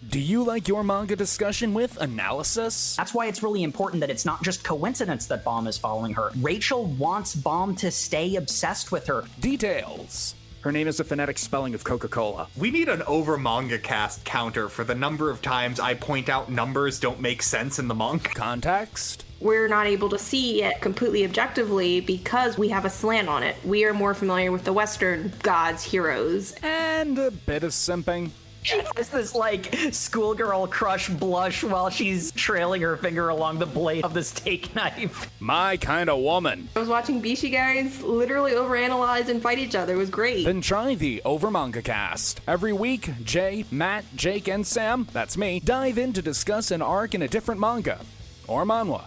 Do you like your manga discussion with analysis? That's why it's really important that it's not just coincidence that Bomb is following her. Rachel wants Bomb to stay obsessed with her. Details. Her name is the phonetic spelling of Coca-Cola. We need an over manga cast counter for the number of times I point out numbers don't make sense in the manga. Context. We're not able to see it completely objectively because we have a slant on it. We are more familiar with the Western gods, heroes. And a bit of simping. She has this, schoolgirl crush blush while she's trailing her finger along the blade of the steak knife. My kind of woman. I was watching Bishi guys literally overanalyze and fight each other. It was great. Then try the Over Manga Cast. Every week, Jay, Matt, Jake, and Sam, that's me, dive in to discuss an arc in a different manga, or manhwa,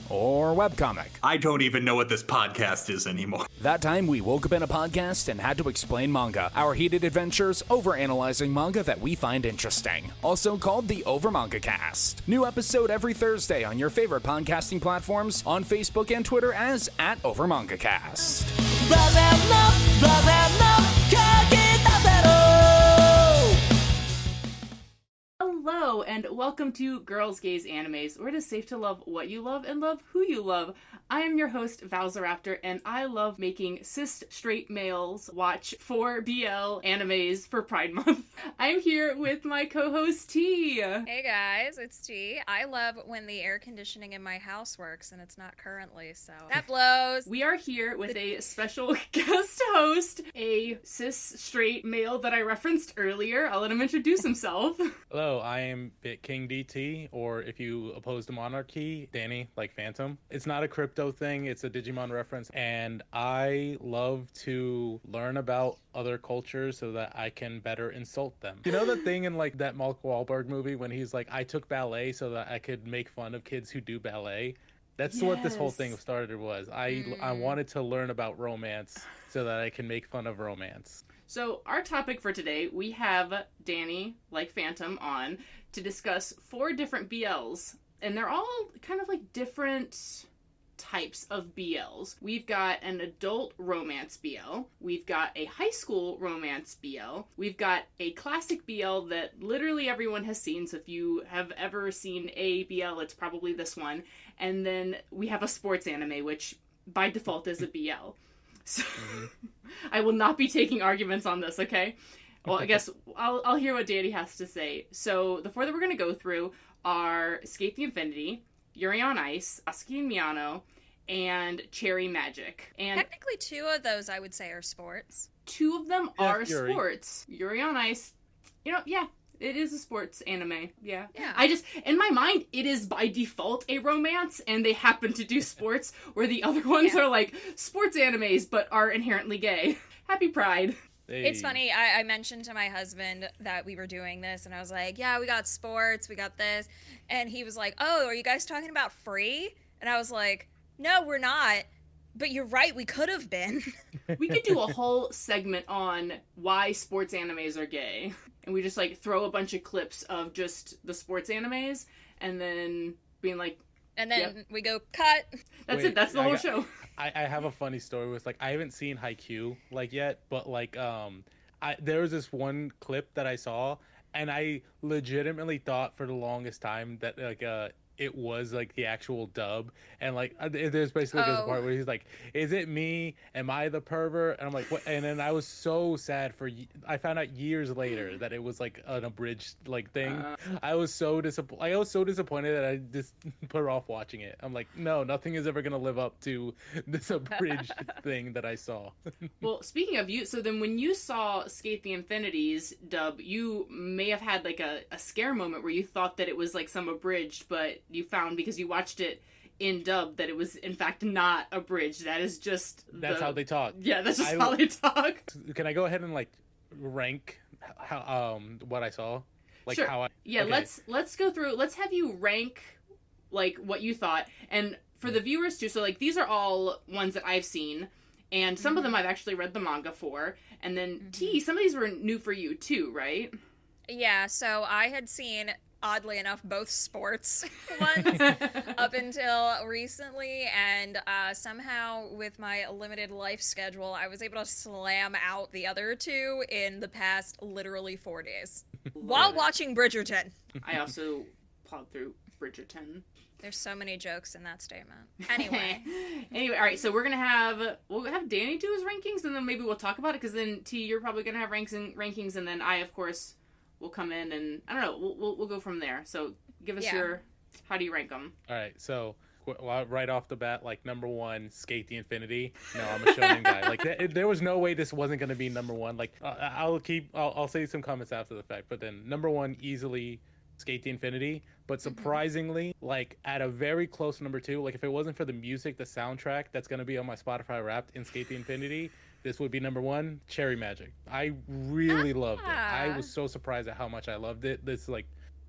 or webcomic. I don't even know what this podcast is anymore. That time we woke up in a podcast and had to explain manga. Our heated adventures over-analyzing manga that we find interesting. Also called the Over Manga Cast. New episode every Thursday on your favorite podcasting platforms, on Facebook and Twitter as @OverMangaCast. Hello, and welcome to Girls Gaze Animes, where it is safe to love what you love and love who you love. I am your host, Valsaraptor, and I love making cis straight males watch 4BL animes for Pride Month. I'm here with my co-host, T. Hey guys, it's T. I love when the air conditioning in my house works, and it's not currently, so that blows. We are here with a special guest host, a cis straight male that I referenced earlier. I'll let him introduce himself. Hello, I am Bit King DT, or if you oppose the monarchy, Danny, like Phantom. It's not a crypto thing, it's a Digimon reference, and I love to learn about other cultures so that I can better insult them. You know the thing in like that Mark Wahlberg movie when he's like, I took ballet so that I could make fun of kids who do ballet? That's what this whole thing started was. I wanted to learn about romance so that I can make fun of romance. So our topic for today, we have Danny, like Phantom, on to discuss 4 different BLs. And they're all kind of like different types of BLs. We've got an adult romance BL. We've got a high school romance BL. We've got a classic BL that literally everyone has seen. So if you have ever seen a BL, it's probably this one. And then we have a sports anime, which by default is a BL. So I will not be taking arguments on this, okay? Well, I guess I'll hear what Danny has to say. So the 4 that we're going to go through are Escape the Infinity, Yuri on Ice, Sasaki and Miyano, and Cherry Magic. And technically 2 of those I would say are sports. 2 of them are Yuri. sports. Yuri on Ice, yeah. It is a sports anime, yeah. Yeah. In my mind, it is by default a romance, and they happen to do sports, where the other ones are like sports animes, but are inherently gay. Happy Pride. Hey. It's funny, I mentioned to my husband that we were doing this, and I was like, yeah, we got sports, we got this, and he was like, oh, are you guys talking about free? And I was like, no, we're not, but you're right, we could have been. We could do a whole segment on why sports animes are gay. And we just throw a bunch of clips of just the sports animes and then being like, and then yep. we go, cut. That's it. That's the whole show. I have a funny story with I haven't seen Haikyuu yet, but there was this one clip that I saw, and I legitimately thought for the longest time that it was the actual dub, and there's basically this part where he's like, is it me, am I the pervert? And I'm like, what? And then I was so sad I found out years later that it was an abridged thing. I was so disappointed that I just put off watching it. I'm like, no, nothing is ever gonna live up to this abridged thing that I saw. Well, speaking of you, so then when you saw Skate the Infinities dub, you may have had a scare moment where you thought that it was some abridged, but you found, because you watched it in dub, that it was in fact not abridged. That is just how they talk. Yeah, that's just how they talk. Can I go ahead and rank how what I saw? Sure. Okay. Let's go through. Let's have you rank what you thought, and for the viewers too. So these are all ones that I've seen, and some of them I've actually read the manga for. And then T, some of these were new for you too, right? Yeah, so I had seen, oddly enough, both sports ones up until recently, and somehow with my limited life schedule, I was able to slam out the other 2 in the past literally 4 days. While watching Bridgerton. I also plowed through Bridgerton. There's so many jokes in that statement. Anyway. All right, so we'll have Danny do his rankings, and then maybe we'll talk about it, because then T, you're probably gonna have rankings, and then I, of course, will come in, and I don't know, we'll go from there. So give us how do you rank them? All right, so right off the bat, like number 1, Skate the Infinity. No, I'm a shonen guy. Like there was no way this wasn't gonna be number 1. Like I'll say some comments after the fact, but then number 1 easily Skate the Infinity. But surprisingly, like at a very close number 2, like if it wasn't for the music, the soundtrack that's gonna be on my Spotify Wrapped in Skate the Infinity, this would be number 1, Cherry Magic. I really loved it. I was so surprised at how much I loved it. This like,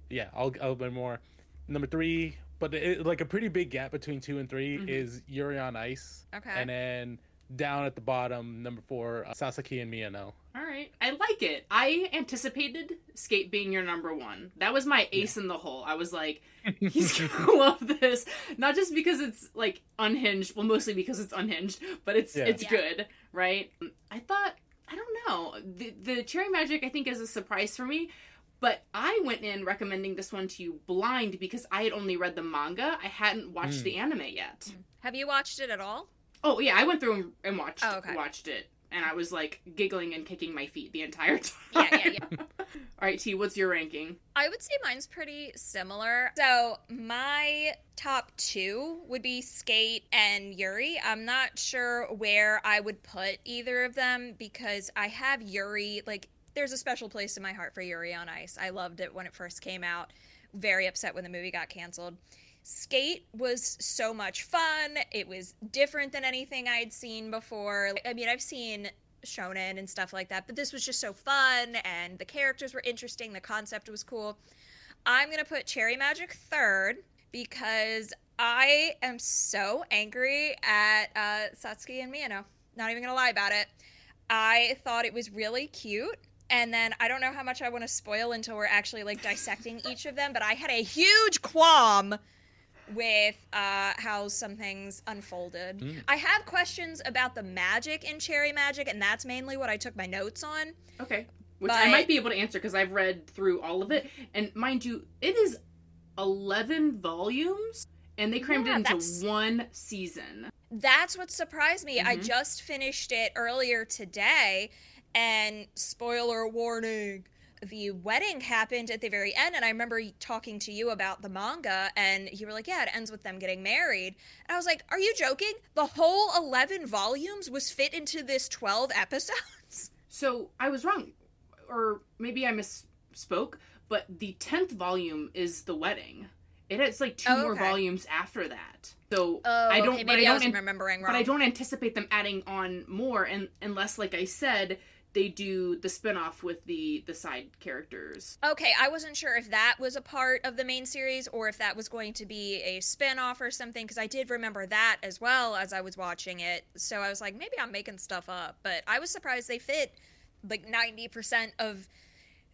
yeah, I'll bit more. Number 3, but like a pretty big gap between 2 and 3 is Yuri on Ice. Okay. And then down at the bottom, number 4, Sasaki and Miyano. All right. I like it. I anticipated Skate being your number 1. That was my ace in the hole. I was like, he's gonna love this. Not just because it's like unhinged, well, mostly because it's unhinged, but it's good, right? I thought, I don't know. The Cherry Magic, I think, is a surprise for me. But I went in recommending this one to you blind because I had only read the manga. I hadn't watched the anime yet. Have you watched it at all? Oh, yeah. I went through and watched it. And I was, like, giggling and kicking my feet the entire time. Yeah. All right, T, what's your ranking? I would say mine's pretty similar. So my top 2 would be Skate and Yuri. I'm not sure where I would put either of them because I have Yuri, like, there's a special place in my heart for Yuri on Ice. I loved it when it first came out. Very upset when the movie got canceled. Skate was so much fun. It was different than anything I'd seen before. I mean, I've seen shonen and stuff like that, but this was just so fun, and the characters were interesting. The concept was cool. I'm going to put Cherry Magic 3rd because I am so angry at Satsuki and Miyano. Not even going to lie about it. I thought it was really cute. And then I don't know how much I want to spoil until we're actually like dissecting each of them, but I had a huge qualm with how some things unfolded. I have questions about the magic in Cherry Magic, and that's mainly what I took my notes on. Okay. Which I might be able to answer because I've read through all of it. And mind you, it is 11 volumes, and they crammed it into one season. That's what surprised me. I just finished it earlier today, and spoiler warning, the wedding happened at the very end, and I remember talking to you about the manga, and you were like, yeah, it ends with them getting married. And I was like, are you joking? The whole 11 volumes was fit into this 12 episodes? So I was wrong, or maybe I misspoke, but the 10th volume is the wedding. It has like 2 more volumes after that. So I don't. Maybe I wasn't remembering wrong. But I don't anticipate them adding on more, unless, like I said, they do the spinoff with the side characters. Okay, I wasn't sure if that was a part of the main series or if that was going to be a spinoff or something, because I did remember that as well as I was watching it. So I was like, maybe I'm making stuff up. But I was surprised they fit like 90% of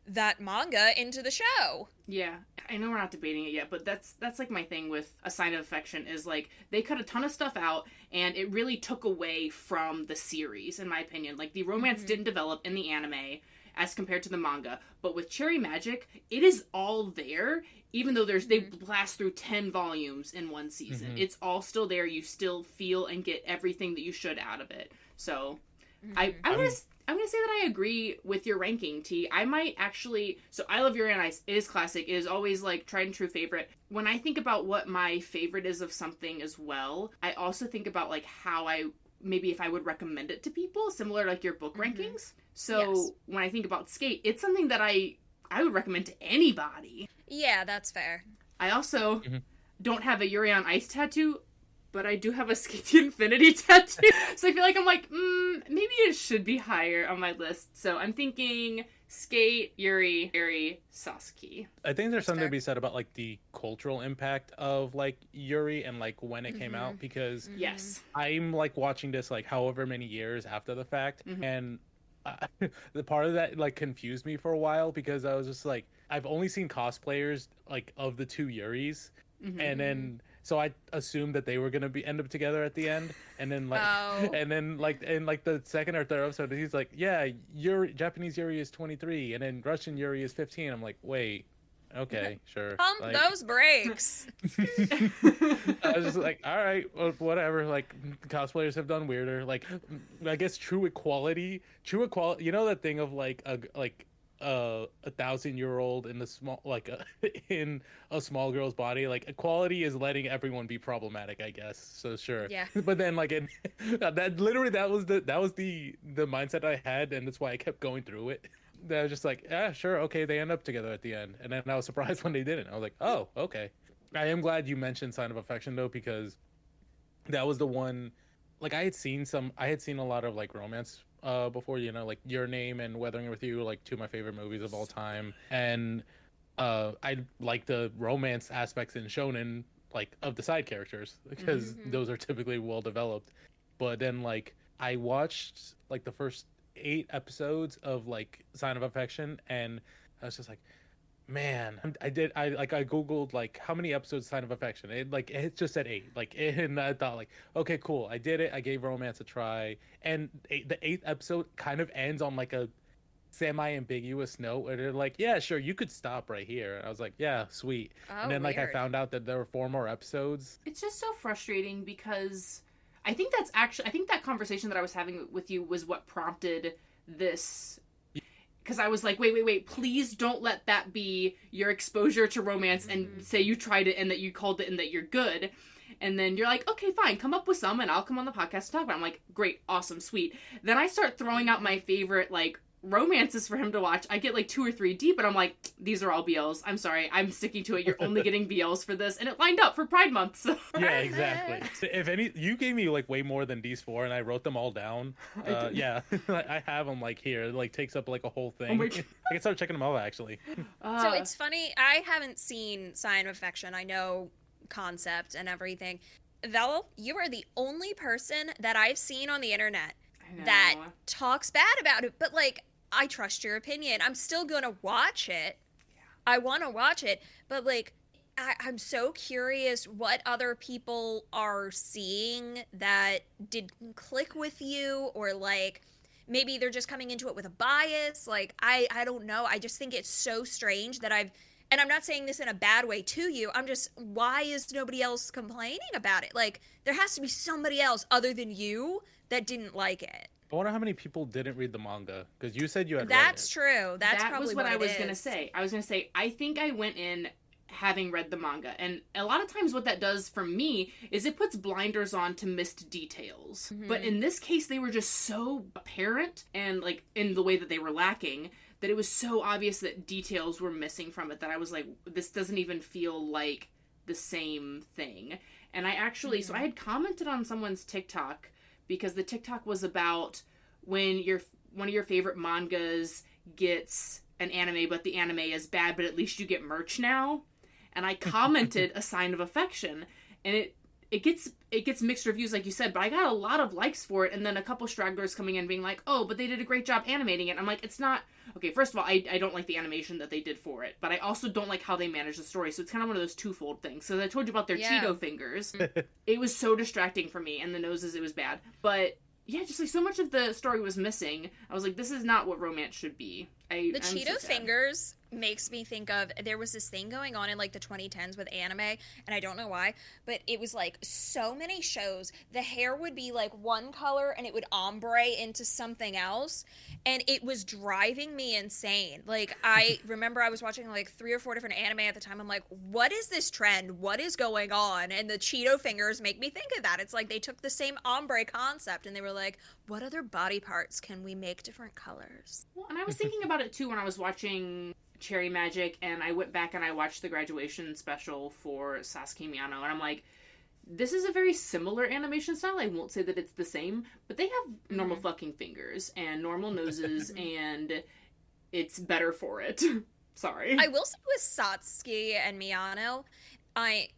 that manga into the show. Yeah, I know we're not debating it yet, but that's like my thing with A Sign of Affection is like they cut a ton of stuff out and it really took away from the series, in my opinion. Like the romance didn't develop in the anime as compared to the manga, but with Cherry Magic, it is all there, even though they blast through 10 volumes in one season. It's all still there. You still feel and get everything that you should out of it. So I'm going to say that I agree with your ranking, T. I might actually... So, I Love Yuri on Ice is classic. It is always, like, tried and true favorite. When I think about what my favorite is of something as well, I also think about, like, how maybe if I would recommend it to people, similar to, like, your book rankings. So, when I think about Skate, it's something that I would recommend to anybody. Yeah, that's fair. I also don't have a Yuri on Ice tattoo, but I do have a Skate the Infinity tattoo. So I feel like I'm like, maybe it should be higher on my list. So I'm thinking Skate, Yuri, Sasaki. I think there's something to be said about like the cultural impact of like Yuri and like when it came out, because yes, I'm like watching this like however many years after the fact, and the part of that like confused me for a while because I was just like, I've only seen cosplayers like of the 2 Yuris, and then so I assumed that they were gonna end up together at the end, and then like in like the second or third episode, he's like, yeah, your Japanese Yuri is 23, and then Russian Yuri is 15. I'm like, wait. Okay, sure. Pump those brakes. I was just like, all right, well, whatever. Like, cosplayers have done weirder. Like, I guess true equality. You know that thing of like a 1,000-year-old in the small in a small girl's body. Like, equality is letting everyone be problematic, I guess. So sure. Yeah. But then like that was the mindset I had, and that's why I kept going through it. I was just like, yeah, sure, okay, they end up together at the end. And then I was surprised when they didn't. I was like, oh, okay. I am glad you mentioned Sign of Affection, though, because that was the one, like, I had seen a lot of, like, romance before, you know, like, Your Name and Weathering With You, like, two of my favorite movies of all time. And I like the romance aspects in shonen, like, of the side characters, because those are typically well-developed. But then, like, I watched, like, the first 8 episodes of like Sign of Affection, and I was just like, man, I googled like how many episodes Sign of Affection, it just said 8, like, and I thought like, okay, cool, I did it, I gave romance a try, and the 8th episode kind of ends on like a semi-ambiguous note where they're like, yeah, sure, you could stop right here, and I was like, yeah, sweet. And then like I found out that there were 4 more episodes. It's just so frustrating because I think that conversation that I was having with you was what prompted this, because I was like, wait, please don't let that be your exposure to romance and say you tried it and that you called it and that you're good. And then you're like, okay, fine, come up with some and I'll come on the podcast to talk about it. I'm like, great, awesome, sweet. Then I start throwing out my favorite, like, romances for him to watch. I get like 2 or 3 deep, and I'm like, these are all BLs. I'm sorry, I'm sticking to it. You're only getting BLs for this, and it lined up for Pride Month. So. Yeah, exactly. If any, you gave me like way more than these 4, and I wrote them all down. Yeah, I have them like here. It like takes up like a whole thing. I can start checking them out actually. So it's funny. I haven't seen Sign of Affection. I know concept and everything. Vel, you are the only person that I've seen on the internet that talks bad about it, but like, I trust your opinion. I'm still gonna watch it. Yeah. I want to watch it, but like, I'm so curious what other people are seeing that did click with you, or like maybe they're just coming into it with a bias. Like, I don't know. I just think it's so strange that and I'm not saying this in a bad way to you. I'm just, why is nobody else complaining about it? Like, there has to be somebody else other than you that didn't like it. I wonder how many people didn't read the manga, because you said you had That's read it. True. That probably was what I was going to say. I was going to say, I think I went in having read the manga, and a lot of times what that does for me is it puts blinders on to missed details. But in this case, they were just so apparent, and like in the way that they were lacking, that it was so obvious that details were missing from it that I was like, this doesn't even feel like the same thing. And I actually, so I had commented on someone's TikTok, because the TikTok was about when one of your favorite mangas gets an anime, but the anime is bad, but at least you get merch now. And I commented a Sign of Affection, and it gets mixed reviews, like you said, but I got a lot of likes for it, and then a couple stragglers coming in being like, oh, but they did a great job animating it. I'm like, it's not... Okay, first of all, I don't like the animation that they did for it, but I also don't like how they manage the story, so it's kind of one of those twofold things. So I told you about their Cheeto fingers. It was so distracting for me, and the noses, it was bad. But, yeah, just like so much of the story was missing. I was like, this is not what romance should be. The Cheeto fingers makes me think of, there was this thing going on in like the 2010s with anime, and I don't know why, but it was like so many shows, the hair would be like one color and it would ombre into something else, and it was driving me insane. Like, I remember I was watching like 3 or 4 different anime at the time. I'm like, what is this trend? What is going on? And the Cheeto fingers make me think of that. It's like they took the same ombre concept and they were like, what other body parts can we make different colors? Well, and I was thinking about it too when I was watching Cherry Magic, and I went back and I watched the graduation special for Sasaki and Miyano, and I'm like, this is a very similar animation style. I won't say that it's the same, but they have normal fucking fingers and normal noses, and it's better for it. Sorry. I will say with Sasaki and Miyano, I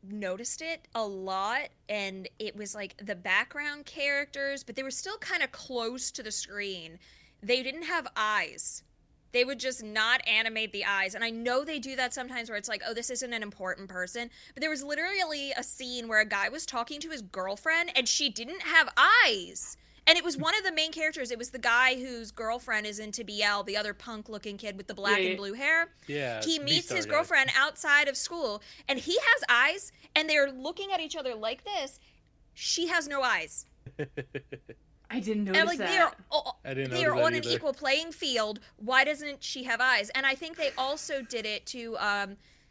noticed it a lot, and it was like the background characters, but they were still kind of close to the screen. They didn't have eyes. they would just not animate the eyes. And I know they do that sometimes where it's like, oh, this isn't an important person. But there was literally a scene where a guy was talking to his girlfriend and she didn't have eyes. And it was one of the main characters. It was the guy whose girlfriend is into BL, the other punk-looking kid with the black and blue hair. Yeah. He meets his girlfriend outside of school, and he has eyes, and they're looking at each other like this. She has no eyes. I didn't notice and like that. They are on an equal playing field. Why doesn't she have eyes? And I think they also did it to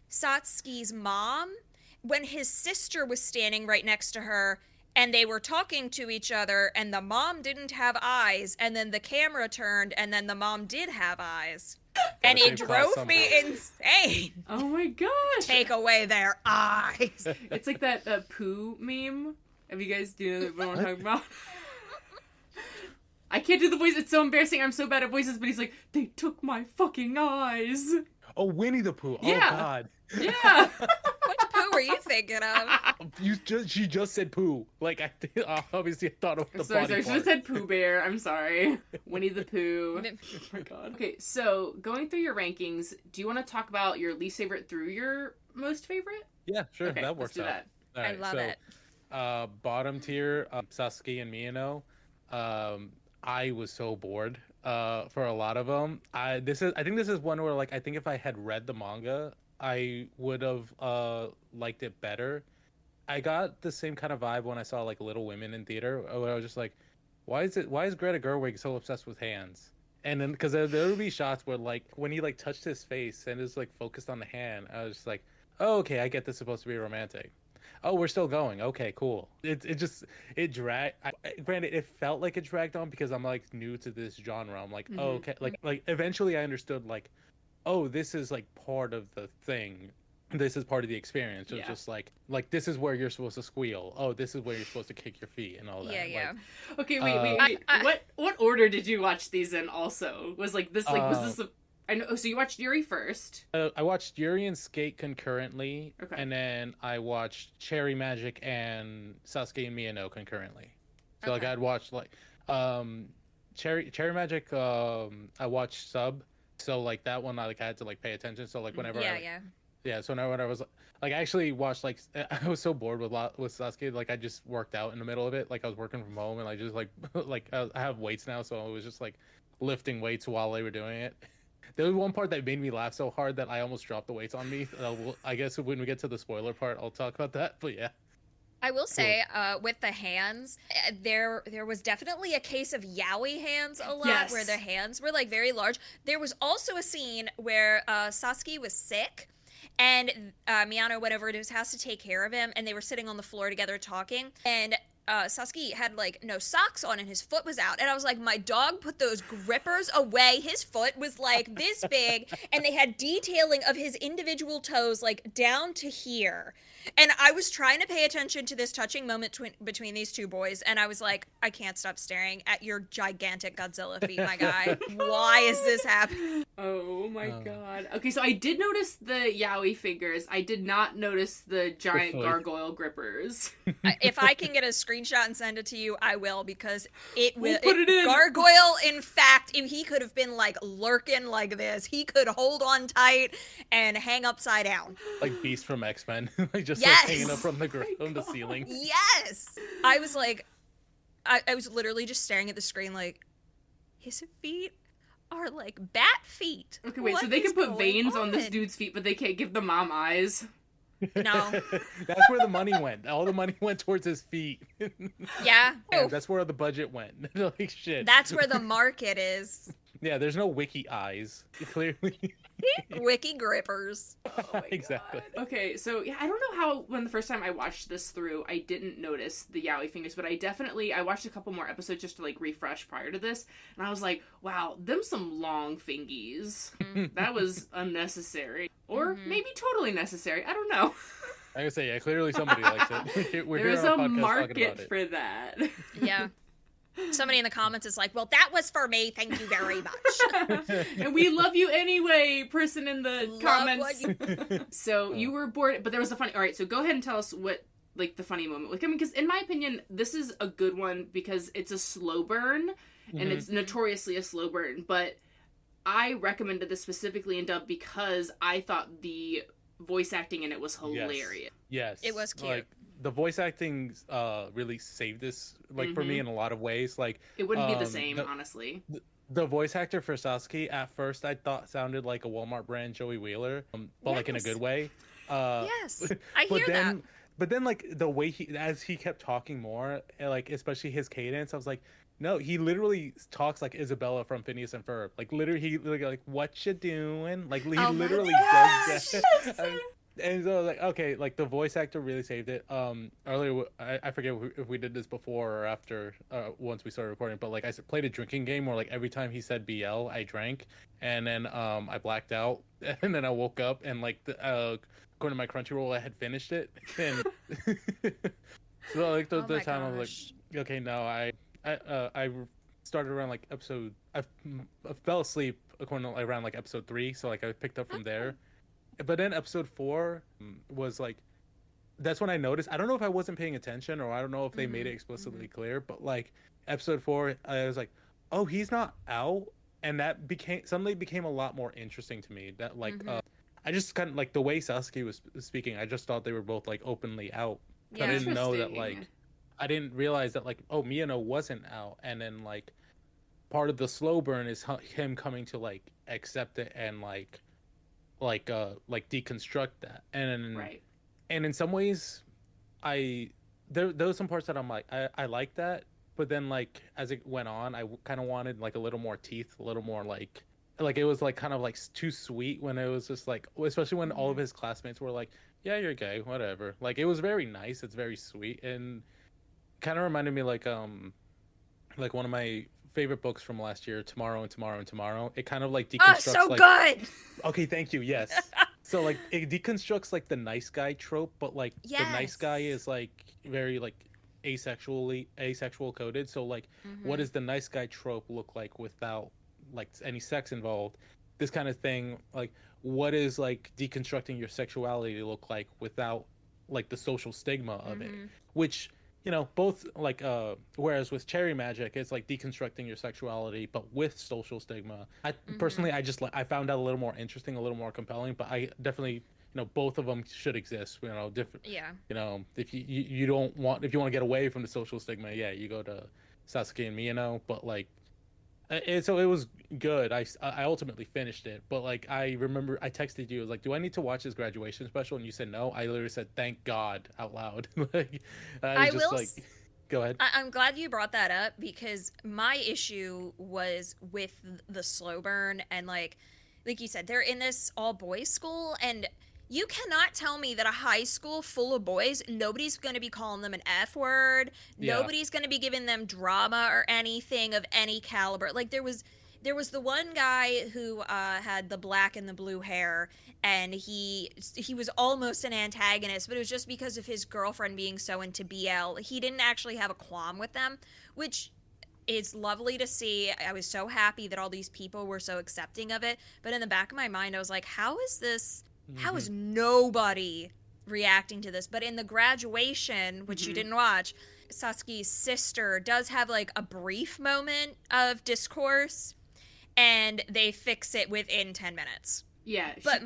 Satsuki's mom when his sister was standing right next to her. And they were talking to each other, and the mom didn't have eyes, and then the camera turned, and then the mom did have eyes. And it drove me insane. Oh my gosh. Take away their eyes. It's like that poo meme. Have you guys do you know what I'm talking about? I can't do the voice. It's so embarrassing. I'm so bad at voices, but he's like, they took my fucking eyes. Oh, Winnie the Pooh. Oh, Yeah. God. Yeah. Which poo were you thinking of? She just said Pooh. Like, obviously I thought of the Sorry, body she just said Pooh Bear. I'm sorry. Winnie the Pooh. Oh my god. Okay, so going through your rankings, do you want to talk about your least favorite through your most favorite? Yeah, sure. Okay, that works let's do out. that. All I love it. Bottom tier, Sasaki and Miyano. I was so bored for a lot of them. I think this is one where, like, I think if I had read the manga, I would have liked it better. I got the same kind of vibe when I saw like Little Women in theater, where I was just like, why is Greta Gerwig so obsessed with hands? And then because there would be shots where like when he like touched his face and it's like focused on the hand, I was just like, oh, okay, I get this is supposed to be romantic. Oh, we're still going. Okay, cool. It dragged. Granted, it felt like it dragged on because I'm like new to this genre. I'm like, oh, okay, like eventually I understood like, oh, this is like part of the thing. This is part of the experience. It's just like this is where you're supposed to squeal. Oh, this is where you're supposed to kick your feet and all that. Yeah. Like, okay, wait. What order did you watch these in? Also, was like this was this? I know. So you watched Yuri first. I watched Yuri and Skate concurrently, Okay. and then I watched Cherry Magic and Sasuke and Miyano concurrently. So like Okay. I'd watched like Cherry Magic. I watched sub. So like that one, I had to like pay attention. So like whenever so now when I was like, I actually watched like I was so bored with Sasuke, like I just worked out in the middle of it. Like I was working from home and I just like I have weights now, so I was just like lifting weights while they were doing it. There was one part that made me laugh so hard that I almost dropped the weights on me. I guess when we get to the spoiler part, I'll talk about that. But yeah. I will say, with the hands, there was definitely a case of yaoi hands a lot, Yes. where the hands were like very large. There was also a scene where Sasuke was sick, and Miyano, whatever it is, has to take care of him, and they were sitting on the floor together talking, and Sasuke had like no socks on and his foot was out, and I was like, my dog put those grippers away. His foot was like this big, and they had detailing of his individual toes like down to here. And I was trying to pay attention to this touching moment between these two boys, and I was like, I can't stop staring at your gigantic Godzilla feet, my guy. Why is this happening? Oh my god. Okay, so I did notice the yaoi figures. I did not notice the giant gargoyle grippers. If I can get a screenshot and send it to you, I will, because it will. We'll put it in. Gargoyle, in fact, if he could have been like lurking like this, he could hold on tight and hang upside down. Like Beast from X-Men, like just Yes! like hanging up from the ceiling. Yes! I was like, I was literally just staring at the screen like, his feet are like bat feet. Okay, wait, so What they is can put going veins on this on? dude's feet, but they can't give the mom eyes. No. That's where the money went. All the money went towards his feet. Yeah. Yeah, that's where the budget went. Like shit. That's where the market is. Yeah, there's no wiki eyes. Clearly. Wiki grippers. Oh my Exactly. God. Okay, so yeah, I don't know how when the first time I watched this through, I didn't notice the yaoi fingers, but I watched a couple more episodes just to like refresh prior to this, and I was like, wow, them some long fingies. That was unnecessary, or maybe totally necessary. I don't know. I gotta say, yeah, clearly somebody likes it. We're There's here on a podcast talking about market it. for that. Yeah. Somebody in the comments is like, well, that was for me. Thank you very much. And we love you anyway, person in the Love comments. what you- So you were bored, but there was a funny. All right, so go ahead and tell us what like the funny moment. Like, I mean, because in my opinion, this is a good one because it's a slow burn, and it's notoriously a slow burn. But I recommended this specifically in dub because I thought the voice acting in it was hilarious. Yes. It was cute. Like, the voice acting really saved this, like, for me in a lot of ways. Like, it wouldn't be the same, honestly. The voice actor for Sasuke, at first, I thought sounded like a Walmart brand Joey Wheeler, but like in a good way. Yes, I hear that. But then, like, the way as he kept talking more, like, especially his cadence, I was like, no, he literally talks like Isabella from Phineas and Ferb. Like, literally, he like, what you doing? Like, he literally does that. And so I was like, okay, like, the voice actor really saved it. Earlier, I forget if we did this before or after, once we started recording, but, like, I played a drinking game where, like, every time he said BL, I drank, and then I blacked out, and then I woke up, and, like, according to my Crunchyroll, I had finished it, and so, like, the time I was like, okay, no, I started around, like, I fell asleep according to, around, like, episode 3, so, like, I picked up from there. But then episode 4 was like, that's when I noticed. I don't know if I wasn't paying attention, or I don't know if they made it explicitly clear, but, like, episode 4, I was like, oh, he's not out, and that suddenly became a lot more interesting to me. That, like, I just kind of, like, the way Sasuke was speaking, I just thought they were both, like, openly out. Yeah. I didn't know that, like, I didn't realize that, like, oh, Miyano wasn't out, and then, like, part of the slow burn is him coming to, like, accept it and, like deconstruct that, and right. And in some ways, there were some parts that I'm like, I like that, but then, like, as it went on, I kind of wanted, like, a little more teeth, a little more, like it was, like, kind of, like, too sweet when it was just like, especially when all of his classmates were like, yeah, you're gay, whatever. Like, it was very nice, it's very sweet, and kind of reminded me like one of my favorite books from last year, Tomorrow and Tomorrow and Tomorrow. It kind of, like, deconstructs. Oh, so like, good. Okay, thank you. Yes. So, like, it deconstructs, like, the nice guy trope, but, like, the nice guy is, like, very, like, asexual coded. So, like, what does the nice guy trope look like without, like, any sex involved? This kind of thing, like, what is, like, deconstructing your sexuality look like without, like, the social stigma of it? Which, you know, both, like, whereas with Cherry Magic, it's like deconstructing your sexuality, but with social stigma. Personally, I found that a little more interesting, a little more compelling, but I definitely, you know, both of them should exist, you know, different. Yeah. You know, if you don't want, if you want to get away from the social stigma, yeah, you go to Sasuke and Miyano, but, like, so it was good. I ultimately finished it, but, like, I remember I texted you, I was like, do I need to watch his graduation special? And you said no. I literally said thank God out loud. Like, I just will, like, go ahead. I'm glad you brought that up, because my issue was with the slow burn, and, like you said, they're in this all boys school, and you cannot tell me that a high school full of boys, nobody's going to be calling them an F word. Yeah. Nobody's going to be giving them drama or anything of any caliber. Like, there was the one guy who had the black and the blue hair, and he was almost an antagonist, but it was just because of his girlfriend being so into BL. He didn't actually have a qualm with them, which is lovely to see. I was so happy that all these people were so accepting of it. But in the back of my mind, I was like, how is nobody reacting to this? But in the graduation, which you didn't watch, Sasuke's sister does have, like, a brief moment of discourse, and they fix it within 10 minutes. Yeah. But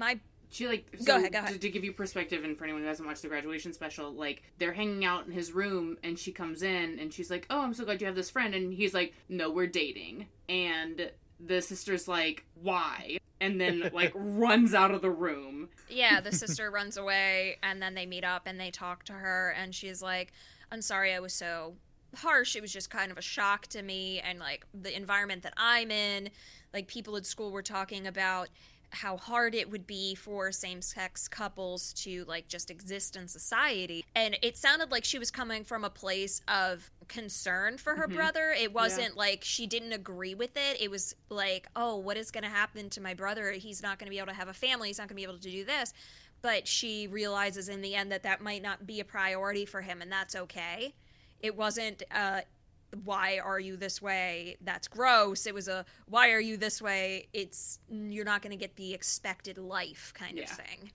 she like, so go ahead. To give you perspective, and for anyone who hasn't watched the graduation special, like, they're hanging out in his room, and she comes in, and she's like, oh, I'm so glad you have this friend, and he's like, no, we're dating. And the sister's like, why? And then, like, runs out of the room. Yeah, the sister runs away, and then they meet up, and they talk to her, and she's like, I'm sorry I was so harsh. It was just kind of a shock to me, and, like, the environment that I'm in, like, people at school were talking about how hard it would be for same-sex couples to, like, just exist in society. And it sounded like she was coming from a place of concern for her brother. It wasn't like she didn't agree with it. It was like, oh, what is going to happen to my brother? He's not going to be able to have a family. He's not going to be able to do this. But she realizes in the end that might not be a priority for him, and that's okay. It wasn't why are you this way? That's gross. It was a, why are you this way? It's, you're not going to get the expected life kind of thing.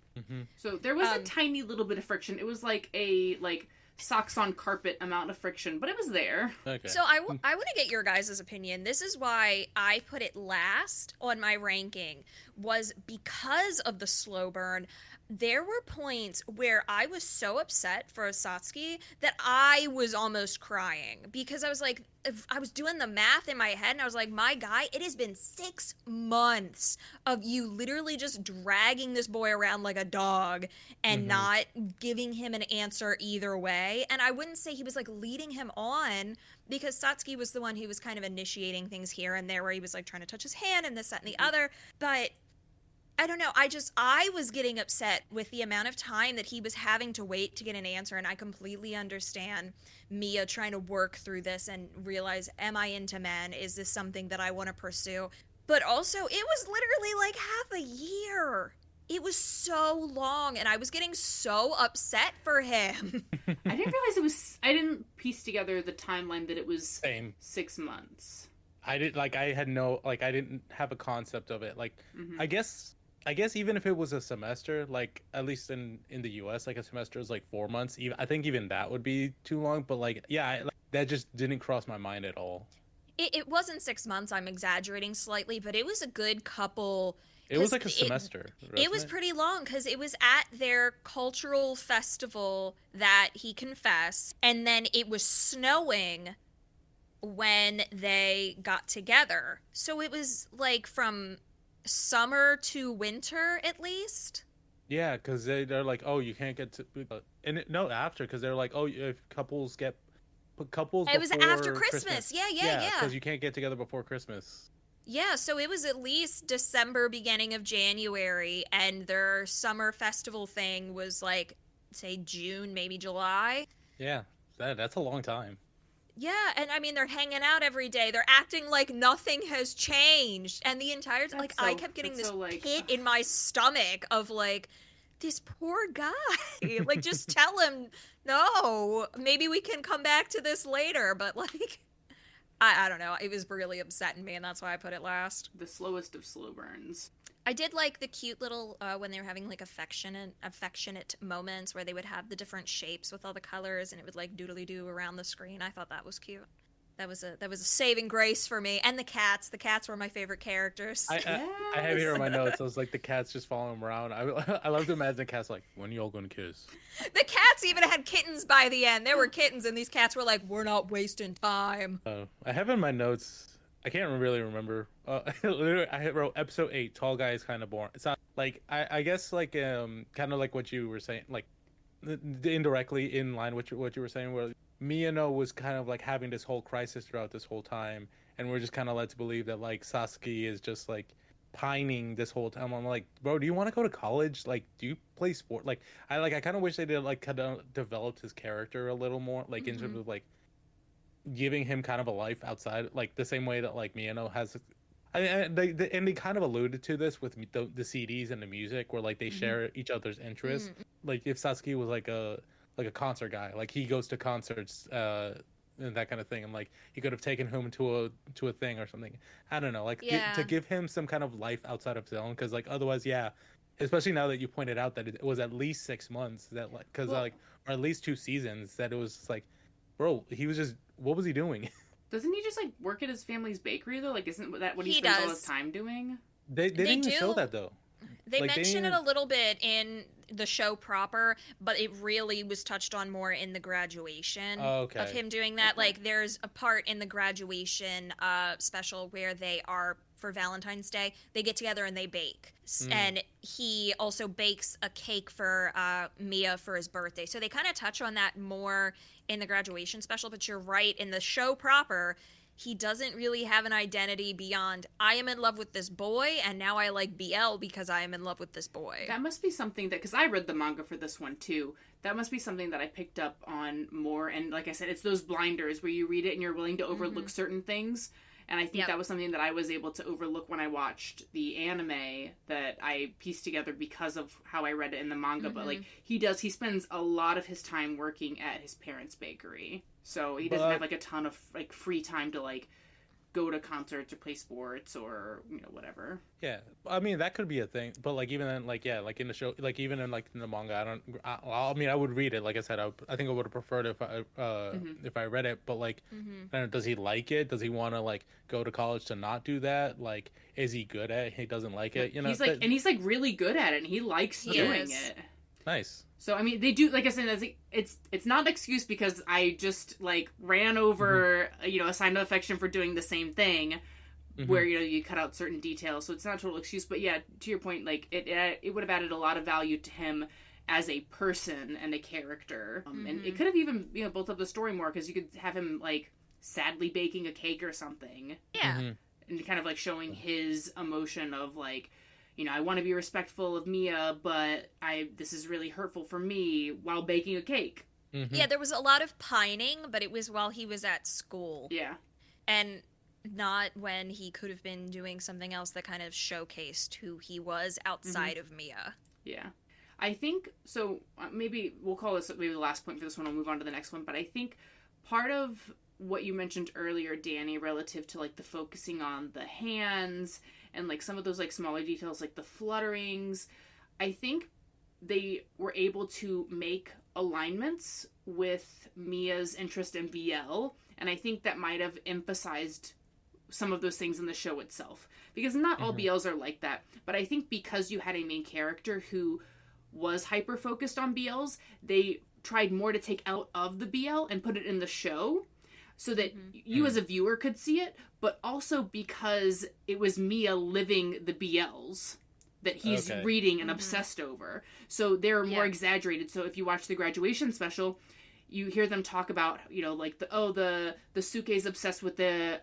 So there was a tiny little bit of friction. It was like a, like, socks on carpet amount of friction, but it was there. Okay. So I want to get your guys' opinion. This is why I put it last on my ranking, was because of the slow burn. There were points where I was so upset for Satsuki that I was almost crying, because I was like, I was doing the math in my head and I was like, my guy, it has been 6 months of you literally just dragging this boy around like a dog and not giving him an answer either way. And I wouldn't say he was like leading him on, because Satsuki was the one who was kind of initiating things here and there, where he was like trying to touch his hand and this, that, and the other. But I don't know. I was getting upset with the amount of time that he was having to wait to get an answer. And I completely understand Mia trying to work through this and realize, am I into men? Is this something that I want to pursue? But also, it was literally like half a year. It was so long, and I was getting so upset for him. I didn't realize I didn't piece together the timeline that it was Same. 6 months. I didn't have a concept of it. Like, I guess even if it was a semester, like at least in the US, like a semester is like 4 months. I think even that would be too long. But like, yeah, that just didn't cross my mind at all. It wasn't 6 months. I'm exaggerating slightly, but it was a good couple. It was like a semester. It was pretty long, because it was at their cultural festival that he confessed, and then it was snowing when they got together. So it was like from summer to winter at least. Yeah, because they're like, oh, you can't get to, after, because they're like, oh, if couples get couples. It was before after Christmas. Yeah. Because you can't get together before Christmas. Yeah, so it was at least December, beginning of January, and their summer festival thing was like, say, June, maybe July. Yeah, that's a long time. Yeah, and I mean, they're hanging out every day. They're acting like nothing has changed. And the entire time, like, I kept getting this pit in my stomach of, like, this poor guy. Like, just tell him, no, maybe we can come back to this later. But, like, I don't know. It was really upsetting me, and that's why I put it last. The slowest of slow burns. I did like the cute little, when they were having, like, affectionate moments where they would have the different shapes with all the colors, and it would, like, doodly-doo around the screen. I thought that was cute. That was a saving grace for me. And the cats. The cats were my favorite characters. I have here in my notes, I was like, the cats just following them around. I love to imagine the cats like, when are y'all going to kiss? The cats even had kittens by the end. There were kittens, and these cats were like, we're not wasting time. I have in my notes, I can't really remember. Literally, I wrote episode 8, tall guy is kind of boring. It's not, like, I guess, like, kind of like what you were saying, like, indirectly in line with what you were saying, where Miyano was kind of like having this whole crisis throughout this whole time, and we're just kind of led to believe that like Sasaki is just like pining this whole time. I'm like, bro, do you want to go to college? Like, do you play sport? Like I kind of wish they did like kind of developed his character a little more, like in terms of like giving him kind of a life outside, like the same way that like Miyano has. And they kind of alluded to this with the CDs and the music, where like they share each other's interests. Like if Sasaki was like a concert guy, like he goes to concerts and that kind of thing, and like he could have taken him to a thing or something. I don't know, like to give him some kind of life outside of his own, because like otherwise, especially now that you pointed out that it was at least 6 months, that like because like or at least 2 seasons, that it was just like, bro, he was just, what was he doing? Doesn't he just like work at his family's bakery though? Like, isn't that what he spends all his time doing? They didn't even show that though. They mention it a little bit in the show proper, but it really was touched on more in the graduation of him doing that. Like, there's a part in the graduation special where they are, for Valentine's Day, they get together and they bake. And he also bakes a cake for Mia for his birthday. So they kind of touch on that more in the graduation special, but you're right, in the show proper, he doesn't really have an identity beyond, I am in love with this boy, and now I like BL because I am in love with this boy. That must be something that, because I read the manga for this one too, that must be something that I picked up on more. And like I said, it's those blinders where you read it and you're willing to overlook certain things. And I think that was something that I was able to overlook when I watched the anime that I pieced together because of how I read it in the manga. But like he spends a lot of his time working at his parents' bakery. So he doesn't have like a ton of like free time to like go to concerts or play sports or whatever. Yeah, I mean that could be a thing, but like even then, like yeah, like in the show, like even in like in the manga, I mean I would read it. Like I said, I think I would have preferred if I read it. But like, I don't know, does he like it? Does he want to like go to college to not do that? Like, is he good at it? He doesn't like it. He's like, and he's like really good at it, and he likes doing it. Nice. So I mean, they do, like I said, it's not an excuse because I just like ran over a sign of affection for doing the same thing, where you cut out certain details. So it's not a total excuse, but yeah, to your point, like it would have added a lot of value to him as a person and a character, and it could have even built up the story more because you could have him like sadly baking a cake or something. Yeah. And kind of like showing his emotion of like, I want to be respectful of Mia, but this is really hurtful for me while baking a cake. Yeah, there was a lot of pining, but it was while he was at school. Yeah. And not when he could have been doing something else that kind of showcased who he was outside of Mia. Yeah. I think, so maybe we'll call this maybe the last point for this one. We'll move on to the next one. But I think part of what you mentioned earlier, Danny, relative to like the focusing on the hands and like some of those like smaller details like the flutterings, I think they were able to make alignments with Mia's interest in BL, and I think that might have emphasized some of those things in the show itself, because not all BLs are like that, but I think because you had a main character who was hyper focused on BLs, they tried more to take out of the BL and put it in the show so that you as a viewer could see it, but also because it was Mia living the BLs that he's reading and obsessed over. So they're more exaggerated. So if you watch the graduation special, you hear them talk about, like the Suke's obsessed with the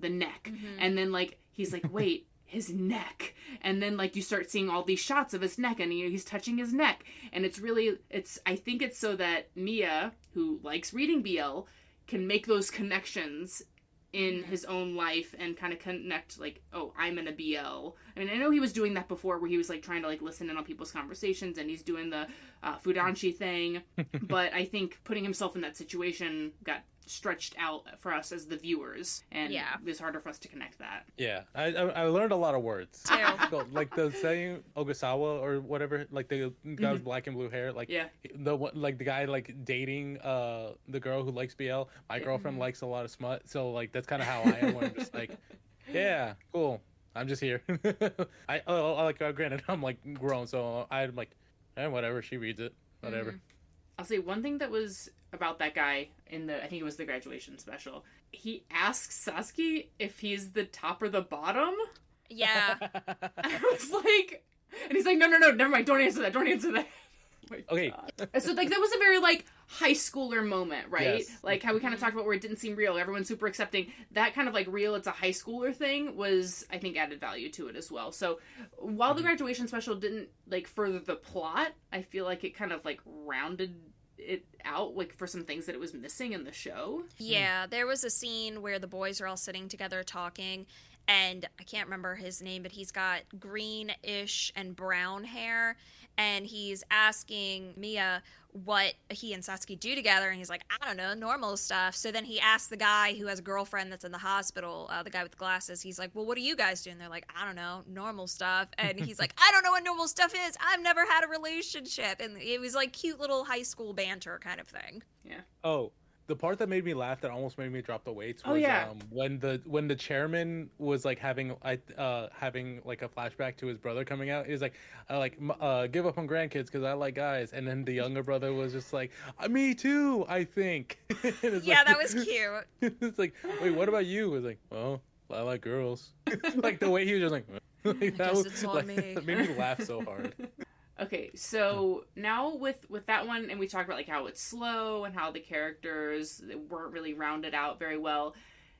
neck. And then like, he's like, wait, his neck. And then like you start seeing all these shots of his neck and he's touching his neck. And I think it's so that Mia, who likes reading BL, can make those connections in his own life and kind of connect like, oh, I'm in a BL. I mean, I know he was doing that before where he was like trying to like listen in on people's conversations and he's doing the Fudanshi thing. But I think putting himself in that situation got stretched out for us as the viewers, and it was harder for us to connect that. Yeah, I learned a lot of words. Too. So, like the saying Ogasawa or whatever, like the guy with black and blue hair, like the guy like dating the girl who likes BL. My girlfriend likes a lot of smut, so like that's kind of how I am. When I'm just like, yeah, cool. I'm just here. Granted, I'm like grown, so I'm like, whatever. She reads it, whatever. I'll say one thing that was about that guy I think it was the graduation special. He asks Sasuke if he's the top or the bottom. Yeah. I was like, and he's like, no, never mind. Don't answer that. Okay. So like that was a very like high schooler moment, right? Yes. Like how we kind of talked about where it didn't seem real. Everyone's super accepting. That kind of like real, it's a high schooler thing was, I think, added value to it as well. So while the graduation special didn't like further the plot, I feel like it kind of like rounded it out like for some things that it was missing in the show. Yeah, there was a scene where the boys are all sitting together talking, and I can't remember his name, but he's got greenish and brown hair, and he's asking Mia what he and Sasuke do together, and he's like, I don't know, normal stuff. So then he asks the guy who has a girlfriend that's in the hospital, the guy with the glasses, he's like, well, what do you guys do? And they're like, I don't know, normal stuff. And he's like, I don't know what normal stuff is. I've never had a relationship. And it was like cute little high school banter kind of thing. Yeah. Oh, the part that made me laugh that almost made me drop the weights was when the chairman was like having like a flashback to his brother coming out. He was like give up on grandkids because I like guys, and then the younger brother was just like, me too, I think. That was cute. It's like, wait, what about you? It's like, well, I like girls. Like the way he was just like that was, it's on like, me. It made me laugh so hard. Okay, so now with that one, and we talked about like how it's slow and how the characters weren't really rounded out very well.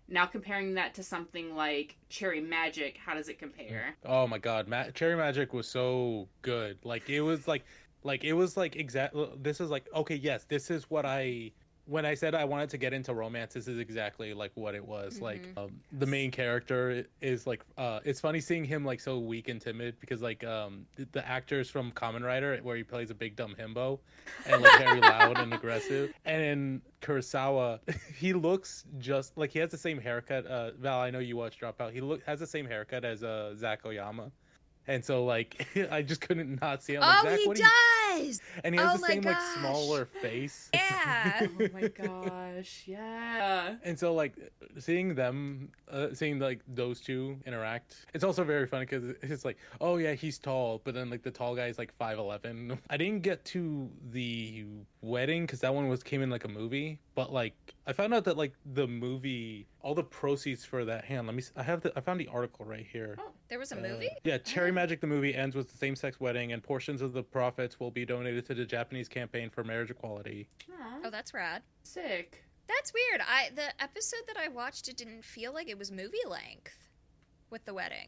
Now comparing that to something like Cherry Magic, how does it compare? Oh my god, Cherry Magic was so good. Like it was like exactly. This is like, okay, yes, this is what I when I said I wanted to get into romance, this is exactly like what it was. Like the main character is like it's funny seeing him like so weak and timid because like the actors from Kamen Rider where he plays a big dumb himbo and like very loud and aggressive. And in Kurosawa, he looks just like he has the same haircut. Val, I know you watched Dropout. He has the same haircut as Zach Oyama. And so, like, I just couldn't not see him. Like, Oh, Zach, he what does! And he has Oh the my same, like, gosh. smaller face. Yeah. Oh my gosh, yeah. And so, like, seeing them, seeing, like, those two interact, it's also very funny because it's like, oh, yeah, he's tall, but then, like, the tall guy is, like, 5'11". I didn't get to the wedding because that one came in, like, a movie, but, like, I found out that, like, the movie, all the proceeds for that, hang on, I found the article right here. Oh, there was a movie? Yeah, Cherry Magic the movie ends with the same-sex wedding, and portions of the profits will be donated to the Japanese campaign for marriage equality. Oh, that's rad. Sick. That's weird. The episode that I watched, it didn't feel like it was movie length with the wedding.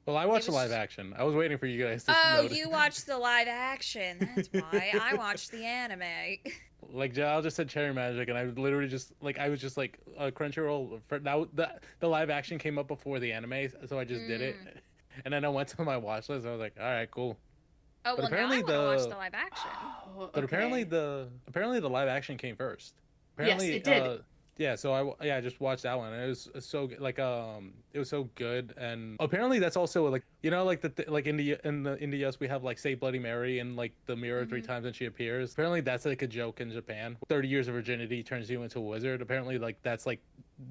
Well, I watched the was- live action. I was waiting for you guys to Oh, notice. you watched the live action. That's why. I watched the anime. Like, Jal just said Cherry Magic, and I literally just, like, I was just like, Crunchyroll, now the live action came up before the anime, so I just did it. And then I went to my watch list, and I was like, all right, cool. Oh, But well, now I apparently want to watch the- the live action. Oh, But apparently okay. the live action came first. Yes, Apparently, it did. Yeah, so I just watched that one, and it was so good. Like it was so good, and apparently that's also like like like in the US we have like Say Bloody Mary and like the mirror 3 times and she appears. Apparently that's like a joke in Japan. 30 years of virginity turns you into a wizard. Apparently like that's like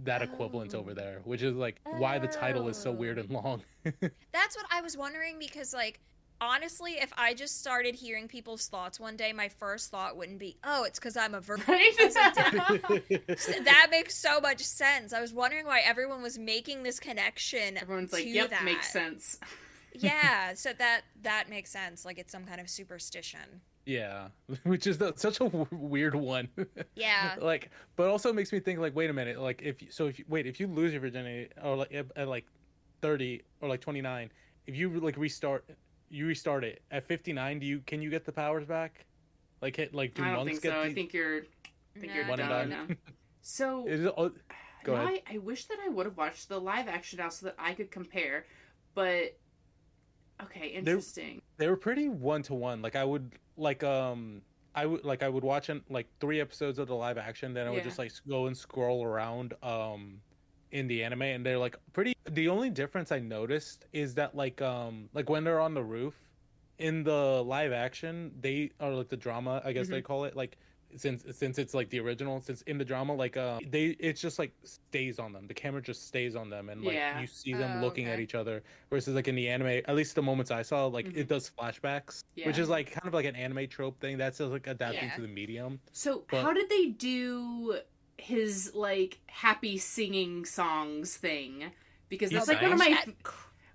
that equivalent over there, which is like why the title is so weird and long. That's what I was wondering because, like, honestly, if I just started hearing people's thoughts one day, my first thought wouldn't be, oh, it's because I'm a virgin. Right? That makes so much sense. I was wondering why everyone was making this connection. Everyone's like, to yep, that. makes sense. Yeah, so that makes sense. Like, it's some kind of superstition. Yeah, which is such a weird one. Yeah. Like, but also makes me think like, wait a minute, like if you lose your virginity or like at like 30 or like 29, if you like restart it at 59, can you get the powers back? Like do I don't monks think get so. I the think you're one and done. done? now. So Is it, oh, go now ahead. I wish that I would have watched the live action now so that I could compare. But okay, interesting. They were pretty 1-to-1. Like I would watch like 3 episodes of the live action, then I would Yeah. just like go and scroll around in the anime, and they're like pretty. The only difference I noticed is that like when they're on the roof in the live action, they are like the drama, I guess they call it, like since it's like the original, since in the drama like it's just like stays on them, the camera just stays on them, and like Yeah. you see them Oh, looking at okay. each other, versus like in the anime, at least the moments I saw, like it does flashbacks, which Yeah. is like kind of like an anime trope thing that's just like adapting Yeah. to the medium. So But- how did they do his like happy singing songs thing? Because that's He like one of sang?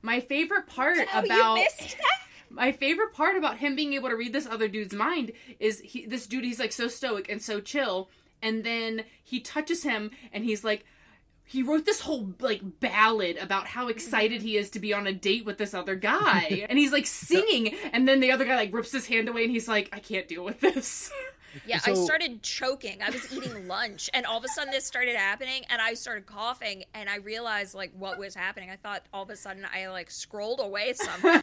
my favorite part Oh, about you missed that? my favorite part about him being able to read this other dude's mind is he's like so stoic and so chill, and then he touches him and he's like, he wrote this whole like ballad about how excited he is to be on a date with this other guy, and he's like singing, and then the other guy like rips his hand away and he's like, I can't deal with this. Yeah, I So- started choking. I was eating lunch, and all of a sudden this started happening, and I started coughing, and I realized like what was happening. I thought all of a sudden I like scrolled away somehow.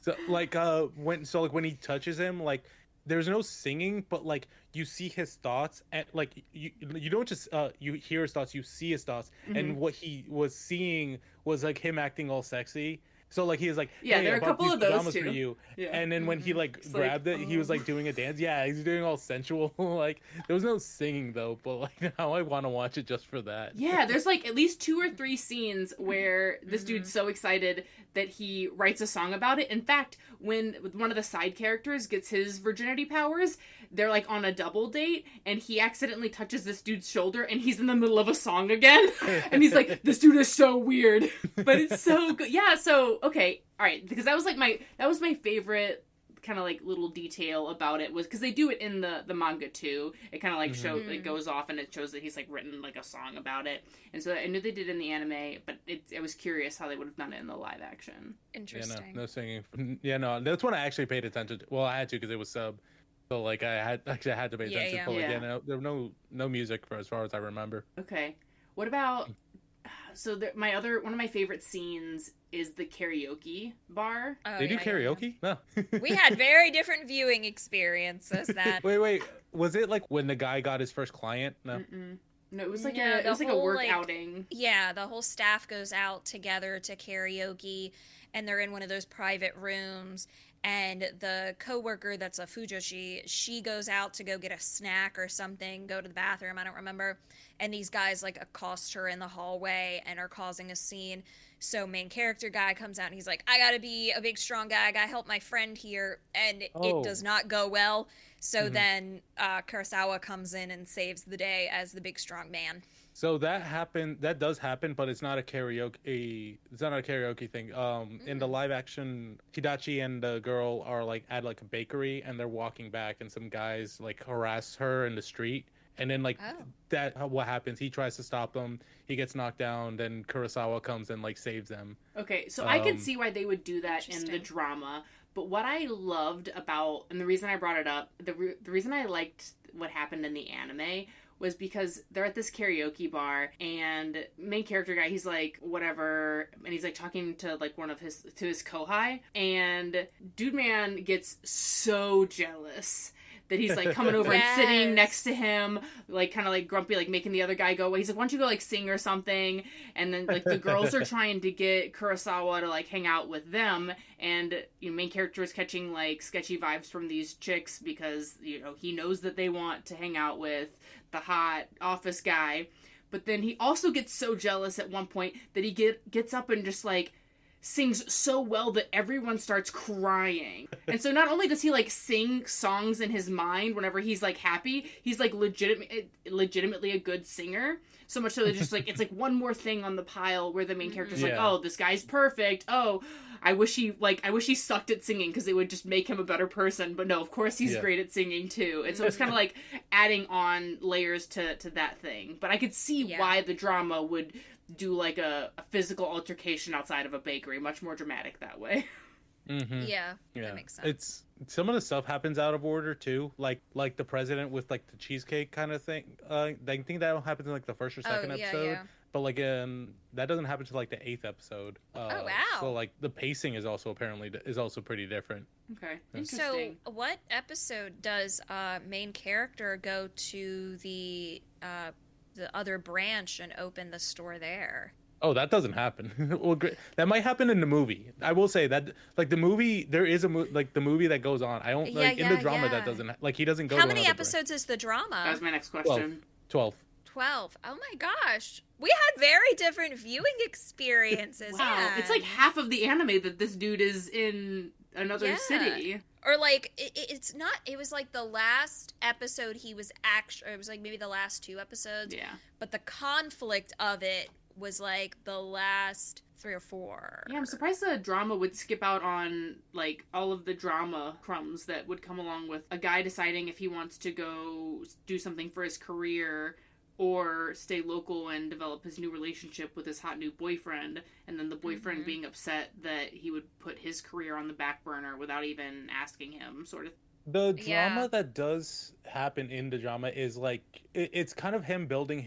So like when he touches him, like there's no singing, but like you see his thoughts, and like you don't just you hear his thoughts, you see his thoughts, and what he was seeing was like him acting all sexy. So like he was like, Yeah, hey, there are I a bought couple these of those pajamas too. for you. Yeah. And then when he like It's grabbed like, it, he was like doing a dance. Yeah, he's doing all sensual. Like there was no singing though, but like now I want to watch it just for that. Yeah, there's like at least 2 or 3 scenes where this dude's so excited that he writes a song about it. In fact, when one of the side characters gets his virginity powers, they're like on a double date, and he accidentally touches this dude's shoulder, and he's in the middle of a song again. And he's like, this dude is so weird. But it's so good. Yeah, so, okay, alright, because that was my favorite kind of like little detail about it, was because they do it in the manga too. It kind of like it goes off and it shows that he's like written like a song about it, and so I knew they did it in the anime, but I was curious how they would have done it in the live action. Yeah, Interesting. no singing. Yeah, no, that's when I actually paid attention to. Well, I had to because it was sub. So like I had to pay attention. Yeah. But like, Yeah. there were no music for as far as I remember. Okay. What about? So one of my favorite scenes is the karaoke bar. Oh, They do yeah. karaoke? No. We had very different viewing experiences. That Wait. Was it like when the guy got his first client? No. No, it was like No, it was like a whole, work like- outing. Yeah, the whole staff goes out together to karaoke, and they're in one of those private rooms. And the coworker that's a fujoshi, she goes out to go get a snack or something, go to the bathroom, I don't remember. And these guys like accost her in the hallway and are causing a scene. So main character guy comes out and he's like, I gotta be a big strong guy, I gotta help my friend here, and Oh. it does not go well. So then Kurosawa comes in and saves the day as the big strong man. So that does happen, but it's not a karaoke. It's not a karaoke thing. In the live action, Hidachi and the girl are like at like a bakery, and they're walking back, and some guys like harass her in the street, and then like what happens? He tries to stop them. He gets knocked down. Then Kurosawa comes and like saves them. Okay, so I can see why they would do that in the Interesting. drama. But what I loved about, and the reason I brought it up, the reason I liked what happened in the anime was because they're at this karaoke bar, and main character guy, he's like, whatever, and he's like talking to like one of his kohai, and dude man gets so jealous that he's like coming over and sitting Yes. next to him, like kind of like grumpy, like making the other guy go away. He's like, why don't you go like sing or something? And then like the girls are trying to get Kurosawa to like hang out with them, and main character is catching like sketchy vibes from these chicks because he knows that they want to hang out with the hot office guy. But then he also gets so jealous at one point that he gets up and just like sings so well that everyone starts crying. And so not only does he like sing songs in his mind whenever he's like happy, he's like legitimately a good singer. So much so that just like it's like one more thing on the pile where the main character's like, oh, this guy's perfect. Oh, I wish he sucked at singing because it would just make him a better person. But no, of course he's great at singing too. And so it's kind of like adding on layers to that thing. But I could see why the drama would do like a physical altercation outside of a bakery, much more dramatic that way. Mm-hmm. Yeah, that makes sense. It's some of the stuff happens out of order too, like the president with like the cheesecake kind of thing. I think that happens in like the first or second episode. Yeah. But like that doesn't happen to like the 8th episode. Oh, wow. So like the pacing is also pretty different. Okay, So interesting. what episode does main character go to the other branch and open the store there? Oh, that doesn't happen. Well, great. That might happen in the movie. I will say that, like the movie, there is a like the movie that goes on. I don't like in the drama that doesn't like he doesn't go. How to many another episodes is the That drama? was my next question. 12. 12. Oh my gosh, we had very different viewing experiences. Wow, Yeah. it's like half of the anime that this dude is in another Yeah. city. Or like it's not. It was like the last episode he was actually. It was like maybe the last 2 episodes. Yeah. But the conflict of it was like the last 3 or 4. Yeah, I'm surprised the drama would skip out on, like, all of the drama crumbs that would come along with a guy deciding if he wants to go do something for his career or stay local and develop his new relationship with his hot new boyfriend, and then the boyfriend being upset that he would put his career on the back burner without even asking him, sort of. The drama Yeah. that does happen in the drama is like it's kind of him building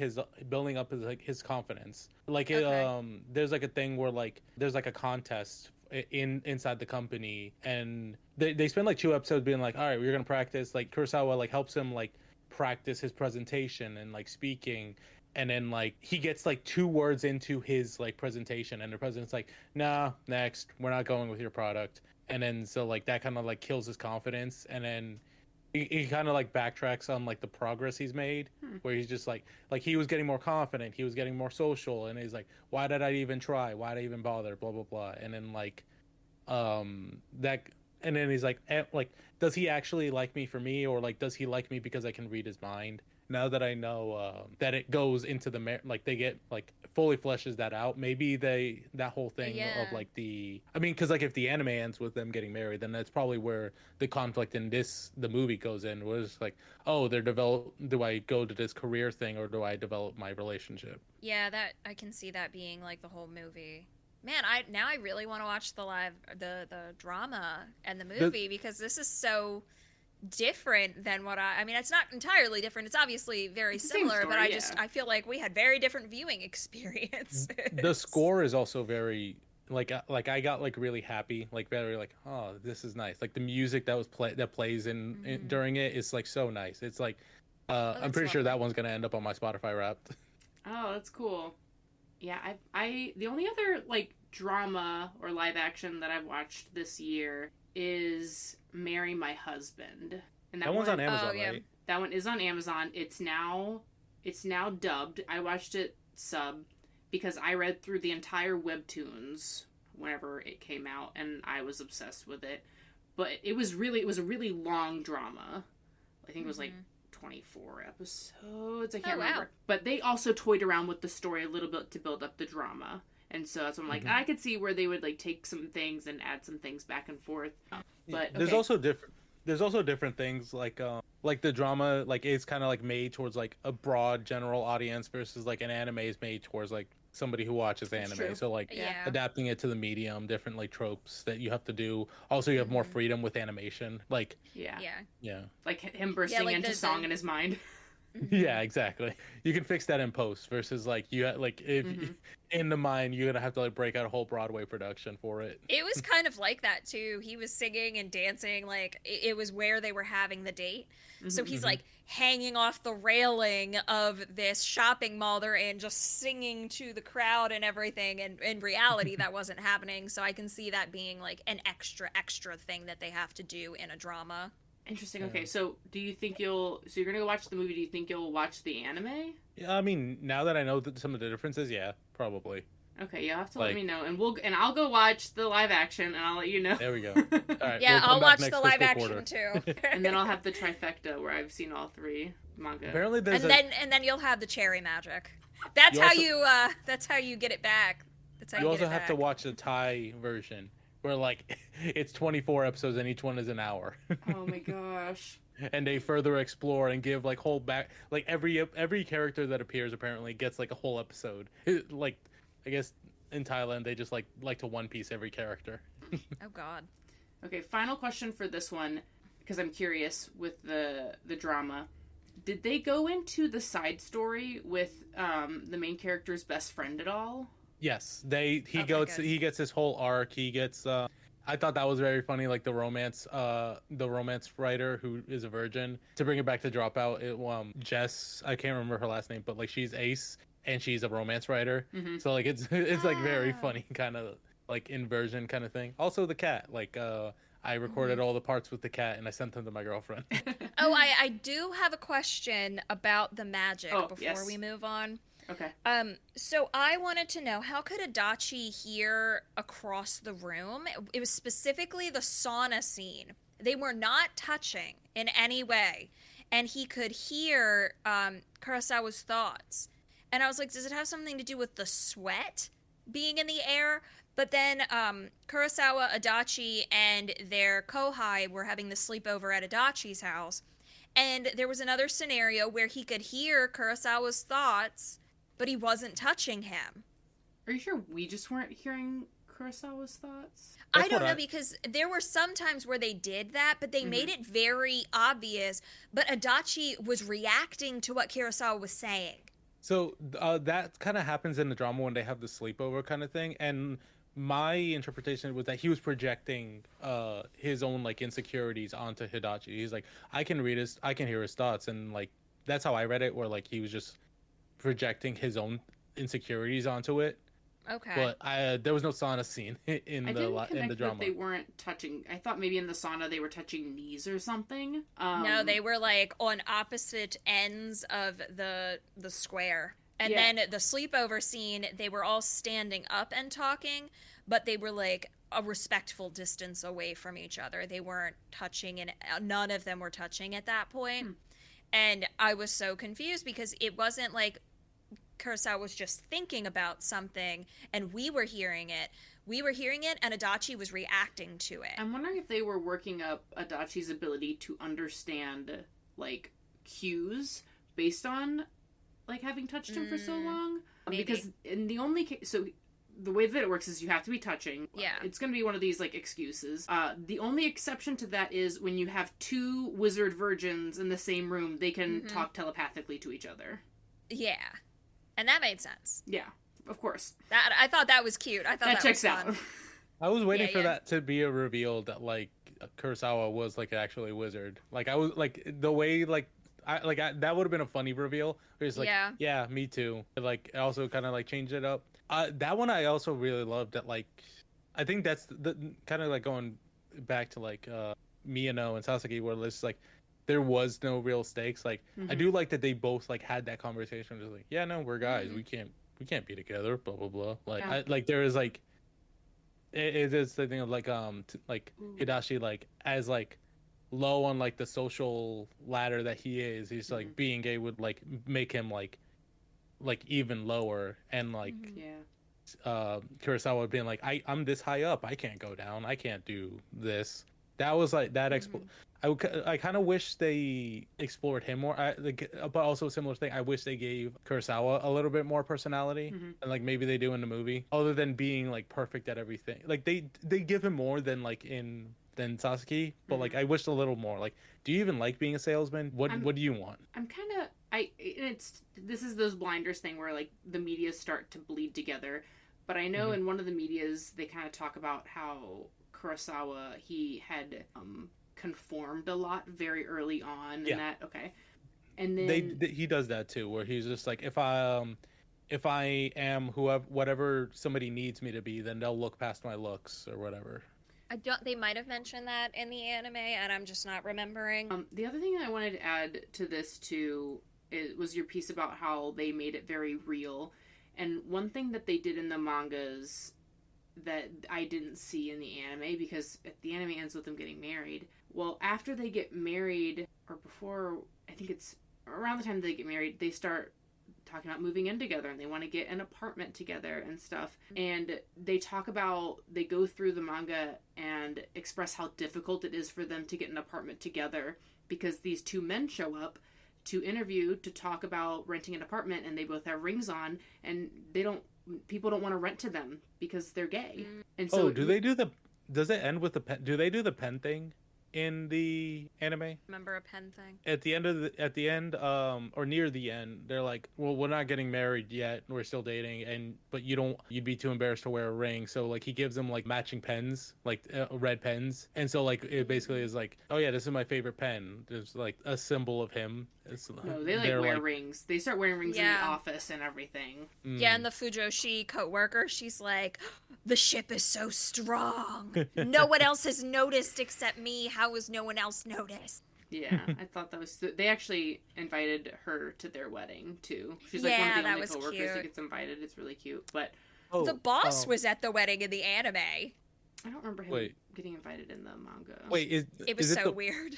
up his confidence. Like Okay. there's like a thing where like there's like a contest inside the company, and they spend like 2 episodes being like, all right, we're gonna practice. Like Kurosawa like helps him like practice his presentation and like speaking. And then like he gets like 2 words into his like presentation, and the president's like, nah, next, we're not going with your product. And then so like that kind of like kills his confidence, and then he kind of like backtracks on like the progress he's made, where he's just like he was getting more confident, he was getting more social, and he's like, why did I even try, why did I even bother, blah blah blah. And then like that, and then he's like does he actually like me for me, or like does he like me because I can read his mind? Now that I know that it goes into the like they get like fully fleshes that out, maybe that whole thing of like because like if the anime ends with them getting married, then that's probably where the conflict in the movie goes in, was like, oh, do I go to this career thing, or do I develop my relationship? Yeah, that I can see that being like the whole movie. Man, I really want to watch the drama and the movie because this is so different than what I mean, it's not entirely different. It's obviously very It's the same similar, but story, I feel like we had very different viewing experiences. The score is also very like I got like really happy, like very like, oh, this is nice. Like the music that plays in during it is like so nice. It's like I'm pretty sure that one's gonna end up on my Spotify Wrapped. Oh, that's cool. Yeah, I the only other like drama or live action that I've watched this year is Marry My Husband. And That one's on Amazon, yeah. right? That one is on Amazon. It's now dubbed. I watched it sub because I read through the entire webtoons whenever it came out and I was obsessed with it. But it was a really long drama. I think it was like 24 episodes. I can't remember. Wow. But they also toyed around with the story a little bit to build up the drama. And so that's when I'm like, I could see where they would like take some things and add some things back and forth. But There's okay. also different things like the drama like is kind of like made towards like a broad general audience versus like an anime is made towards like somebody who watches anime. true. So like Yeah. adapting it to the medium, different like tropes that you have to do. Also, you have more freedom with animation. Like Yeah. yeah. Like him bursting like into the- song in his mind. Yeah, exactly. You can fix that in post versus like if in the mind you're gonna have to like break out a whole Broadway production for it. It was kind of like that too. He was singing and dancing, like it was where they were having the date. So he's like hanging off the railing of this shopping mall they're in, just singing to the crowd and everything. And in reality, that wasn't happening. So I can see that being like an extra thing that they have to do in a drama. Interesting. Okay, so do you think so you're gonna go watch the movie? Do you think you'll watch the anime? Yeah, I mean, now that I know some of the differences, yeah, probably. Okay, you'll have to let Like- me know, and I'll go watch the live action, and I'll let you know. There we go. All right, Yeah, we'll come I'll back watch next the live fiscal action quarter. too. And then I'll have the trifecta where I've seen all 3 manga. Apparently, there's and then you'll have the cherry magic. That's You how also- that's how you get it back. That's how you you also get it have to back. watch the Thai version where like it's 24 episodes and each one is an hour. Oh my gosh. And they further explore and give like whole back like every character that appears apparently gets like a whole episode. Like I guess in Thailand they just like to One Piece every character. Oh God. Okay, final question for this one, because I'm curious with the drama. Did they go into the side story with the main character's best friend at all? Yes, Okay, good. he gets his whole arc. He gets I thought that was very funny, like the romance writer who is a virgin. To bring it back to Dropout, Jess, I can't remember her last name, but like she's Ace and she's a romance writer. So like it's like very funny kind of like inversion kind of thing. Also the cat, like I recorded all the parts with the cat and I sent them to my girlfriend. Oh, I do have a question about the magic before yes. we move on. Okay. So I wanted to know, how could Adachi hear across the room? It was specifically the sauna scene. They were not touching in any way, and he could hear Kurosawa's thoughts. And I was like, does it have something to do with the sweat being in the air? But then Kurosawa, Adachi, and their kohai were having the sleepover at Adachi's house. And there was another scenario where he could hear Kurosawa's thoughts, but he wasn't touching him. Are you sure we just weren't hearing Kurosawa's thoughts? I don't know, because there were some times where they did that, but they made it very obvious. But Adachi was reacting to what Kurosawa was saying. So that kind of happens in the drama when they have the sleepover kind of thing, and my interpretation was that he was projecting his own like insecurities onto Hidachi. He's like, I can hear his thoughts, and like that's how I read it, where like he was just projecting his own insecurities onto it. Okay. But there was no sauna scene in I didn't connect the drama. that they weren't touching. I thought maybe in the sauna they were touching knees or something. No, they were like on opposite ends of the square. And Yeah. then the sleepover scene, they were all standing up and talking, but they were like a respectful distance away from each other. They weren't touching, and none of them were touching at that point. And I was so confused because it wasn't like Kurosawa was just thinking about something and we were hearing it. We were hearing it and Adachi was reacting to it. I'm wondering if they were working up Adachi's ability to understand like cues based on like having touched him for so long. maybe. Because in the only case, so the way that it works is you have to be touching. Yeah. It's going to be one of these, like, excuses. The only exception to that is when you have two wizard virgins in the same room, they can talk telepathically to each other. Yeah. And that made sense. Yeah, of course. I thought that was cute. I thought that checks was out. fun. I was waiting for that to be a reveal that like Kurosawa was like actually a wizard. Like I was like the way like that would have been a funny reveal. It was like yeah, me too. Like also kind of like changed it up. That one I also really loved. That like I think that's the kind of like going back to like Miyano and Sasaki where it's like there was no real stakes. Like I do like that they both like had that conversation. Just like yeah, no, we're guys. We can't be together. Blah blah blah. Like like there is like. It is the thing of like Hidashi like as like low on like the social ladder that he is, he's like being gay would like make him like even lower, and like Kurosawa being like I'm this high up, I can't go down, I can't do this. That was like that I kind of wish they explored him more. But also a similar thing, I wish they gave Kurosawa a little bit more personality, and like maybe they do in the movie. Other than being like perfect at everything, like they give him more than like than Sasaki. But like I wish a little more. Like, do you even like being a salesman? What do you want? I'm kind of this is those blinders thing where like the medias start to bleed together. But I know in one of the medias they kind of talk about how Kurosawa he had conformed a lot very early on, and that and then he does that too, where he's just like if I am whatever somebody needs me to be, then they'll look past my looks or whatever. They might have mentioned that in the anime, and I'm just not remembering. The other thing I wanted to add to this too was your piece about how they made it very real, and one thing that they did in the mangas that I didn't see in the anime, because the anime ends with them getting married. Well, after they get married, or before, I think it's around the time they get married, they start talking about moving in together, and they want to get an apartment together and stuff. And they go through the manga and express how difficult it is for them to get an apartment together, because these two men show up to interview to talk about renting an apartment, and they both have rings on, and people don't want to rent to them because they're gay. And so does it end with the pen? Do they do the pen thing in the anime? Remember a pen thing? At the end or near the end, they're like, well, we're not getting married yet, we're still dating, but you'd be too embarrassed to wear a ring, so like he gives them like matching pens, like red pens, and so like it basically is like, oh yeah, this is my favorite pen, there's like a symbol of him. No, they wear rings. They start wearing rings in the office and everything. Yeah, and the Fujoshi coworker, she's like, the ship is so strong. No one else has noticed except me. How has no one else noticed? Yeah, I thought that was... They actually invited her to their wedding, too. She's like one of the only coworkers that gets invited. It's really cute, but... the boss was at the wedding in the anime. I don't remember him getting invited in the manga. Wait, it was so weird.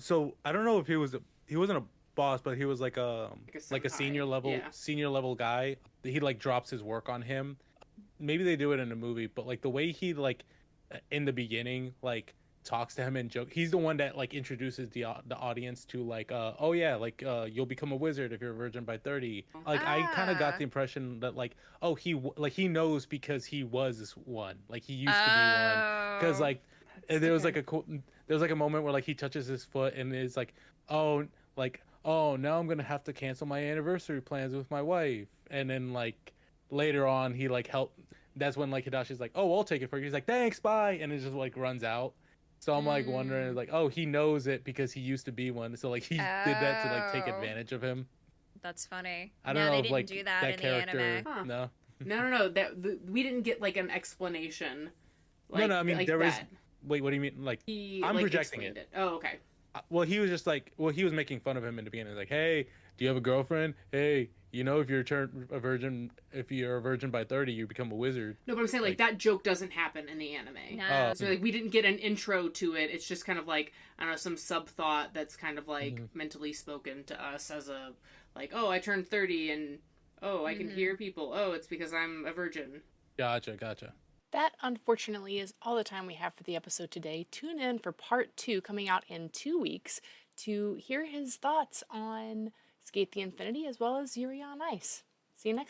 So I don't know if he wasn't a boss, but he was like a senior level guy. He like drops his work on him. Maybe they do it in a movie, but like the way he like in the beginning like talks to him and joke, he's the one that like introduces the audience to like you'll become a wizard if you're a virgin by 30. Like I kind of got the impression that like he knows because he was one, like he used to be one, because like there was like a moment where like he touches his foot and is like, oh now I'm gonna have to cancel my anniversary plans with my wife, and then like later on he like that's when like Hidashi's like, oh, I'll take it for you, he's like, thanks, bye, and it just like runs out. So I'm like wondering like, oh, he knows it because he used to be one, so like he did that to like take advantage of him. That's funny. I don't know they if didn't like do that in character the anime. Huh. No. No. We didn't get like an explanation. Like, no, I mean like there that. Wait, what do you mean? Like I'm like, projecting it. Oh, okay. Well, he was just like, he was making fun of him in the beginning. Like, hey, do you have a girlfriend? Hey, if you're a virgin by 30, you become a wizard. No, but I'm saying like that joke doesn't happen in the anime. No. So like we didn't get an intro to it. It's just kind of like, I don't know, some sub thought that's kind of like mentally spoken to us as a like, oh, I turned 30 and oh, I can hear people. Oh, it's because I'm a virgin. Gotcha. That, unfortunately, is all the time we have for the episode today. Tune in for part 2 coming out in 2 weeks to hear his thoughts on Skate the Infinity as well as Yuri on Ice. See you next